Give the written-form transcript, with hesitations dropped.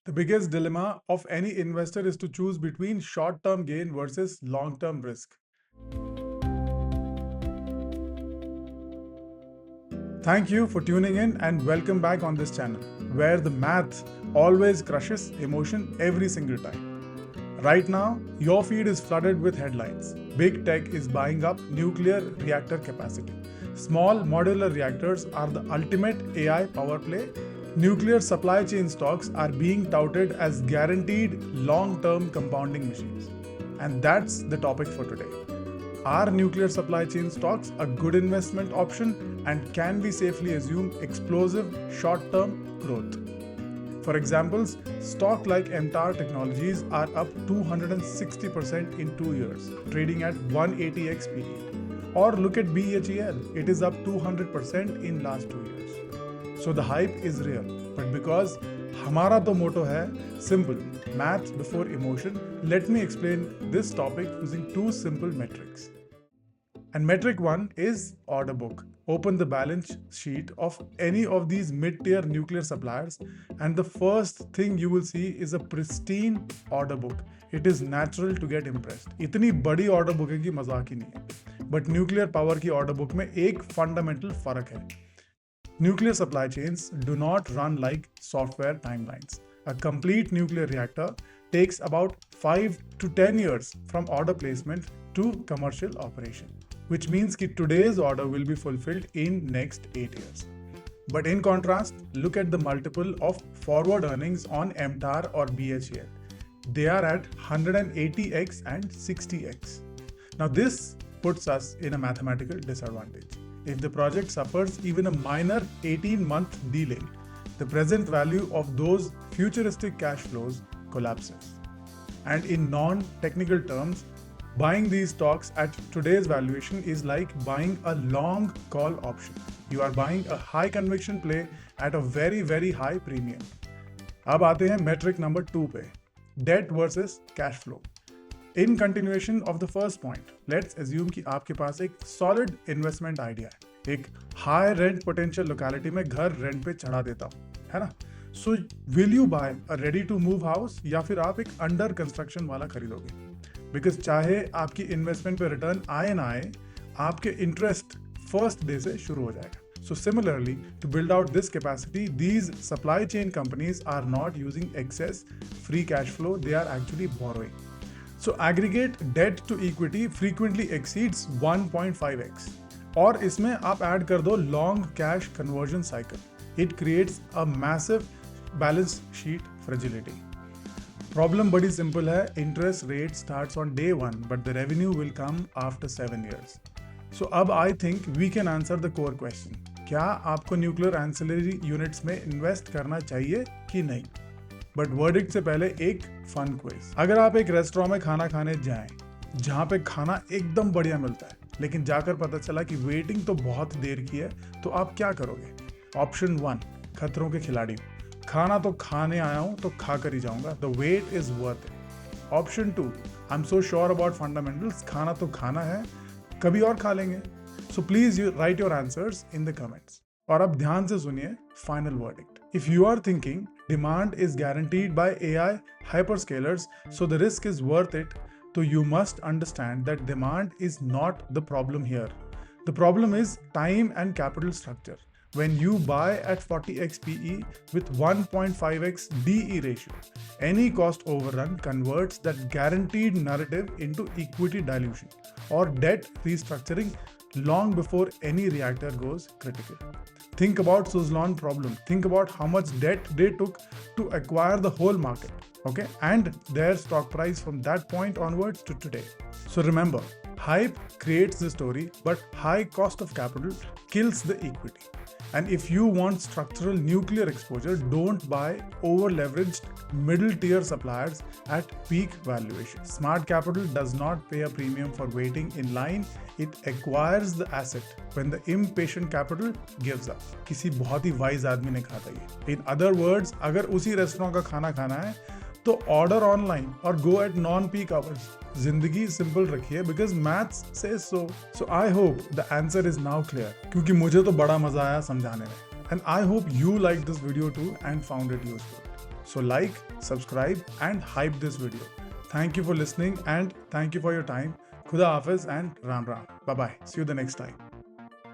The biggest dilemma of any investor is to choose between short-term gain versus long-term risk. Thank you for tuning in and welcome back on this channel, where the math always crushes emotion every single time. Right now, your feed is flooded with headlines. Big tech is buying up nuclear reactor capacity. Small modular reactors are the ultimate AI power play. Nuclear supply chain stocks are being touted as guaranteed long-term compounding machines. And that's the topic for today. Are nuclear supply chain stocks a good investment option, and can we safely assume explosive short-term growth? For examples, stock like MTAR Technologies are up 260% in 2 years, trading at 180x PE. Or look at BHEL, it is up 200% in last 2 years. So the hype is real, but because हमारा तो motto है simple, math before emotion, let me explain this topic using two simple metrics. And metric 1 is order book. Open the balance sheet of any of these mid-tier nuclear suppliers and the first thing you will see is a pristine order book. It is natural to get impressed. इतनी बड़ी order book है कि मजाक ही नहीं है. But nuclear power की order book में एक fundamental फर्क है. Nuclear supply chains do not run like software timelines. A complete nuclear reactor takes about 5 to 10 years from order placement to commercial operation, which means that today's order will be fulfilled in next 8 years. But in contrast, look at the multiple of forward earnings on MTAR or BHEL. They are at 180x and 60x. Now this puts us in a mathematical disadvantage. If the project suffers even a minor 18-month delay, the present value of those futuristic cash flows collapses. And in non-technical terms, buying these stocks at today's valuation is like buying a long call option. You are buying a high conviction play at a very, very high premium. अब आते हैं metric number 2 पे, debt versus cash flow. In continuation of the first point, let's assume कि आपके पास एक solid investment idea है. एक high rent potential locality में घर rent पे चढ़ा देता हूँ, है ना? So will you buy a ready to move house या फिर आप एक under construction वाला खरीदोगे? Because चाहे आपकी investment पे return आए ना आए, आपके interest first day से शुरू हो जाएगा. So similarly, to build out this capacity, these supply chain companies are not using excess free cash flow, they are actually borrowing. So aggregate debt to equity frequently exceeds 1.5x. और इसमें आप add कर दो long cash conversion cycle. It creates a massive balance sheet fragility. Problem बड़ी simple है. Interest rate starts on day 1, but the revenue will come after 7 years. So अब I think we can answer the core question. क्या आपको nuclear ancillary units में invest करना चाहिए कि नहीं? बट वर्डिक्ट से पहले एक फन क्विज. अगर आप एक रेस्टोरेंट में खाना खाने जाएं जहां पे खाना एकदम बढ़िया मिलता है लेकिन जाकर पता चला कि वेटिंग तो बहुत देर की है, तो आप क्या करोगे? ऑप्शन 1, खतरों के खिलाड़ी, खाना तो खाने आया हूं तो खा कर ही जाऊंगा, the wait is worth it. Option 2, I am so sure about fundamentals, खाना तो खाना है, कभी और खा लेंगे. So please you write your answers in the comments. और अब ध्यान से सुनिए final verdict. If you are thinking demand is guaranteed by AI hyperscalers, so the risk is worth it, so you must understand that demand is not the problem here. The problem is time and capital structure. When you buy at 40x PE with 1.5x DE ratio, any cost overrun converts that guaranteed narrative into equity dilution or debt restructuring long before any reactor goes critical. Think about Suzlon problem. Think about how much debt they took to acquire the whole market, okay? And their stock price from that point onwards to today. So remember, hype creates the story, but high cost of capital kills the equity. And if you want structural nuclear exposure, don't buy over-leveraged middle-tier suppliers at peak valuation. Smart capital does not pay a premium for waiting in line. It acquires the asset when the impatient capital gives up. किसी बहुत ही wise आदमी ने कहा था ये. In other words, अगर उसी restaurant का खाना खाना है, तो ऑर्डर ऑनलाइन और go at non peak hours. जिंदगी सिंपल रखिए बिकॉज मैथ्स से so I hope the answer is now clear, क्योंकि मुझे तो बड़ा मजा आया समझाने में. And I hope you like this video too and found it useful. So like, subscribe and hype this video. Thank you for listening and thank you for your time. Khuda Hafiz and Ram Ram. Bye bye. See you the next time.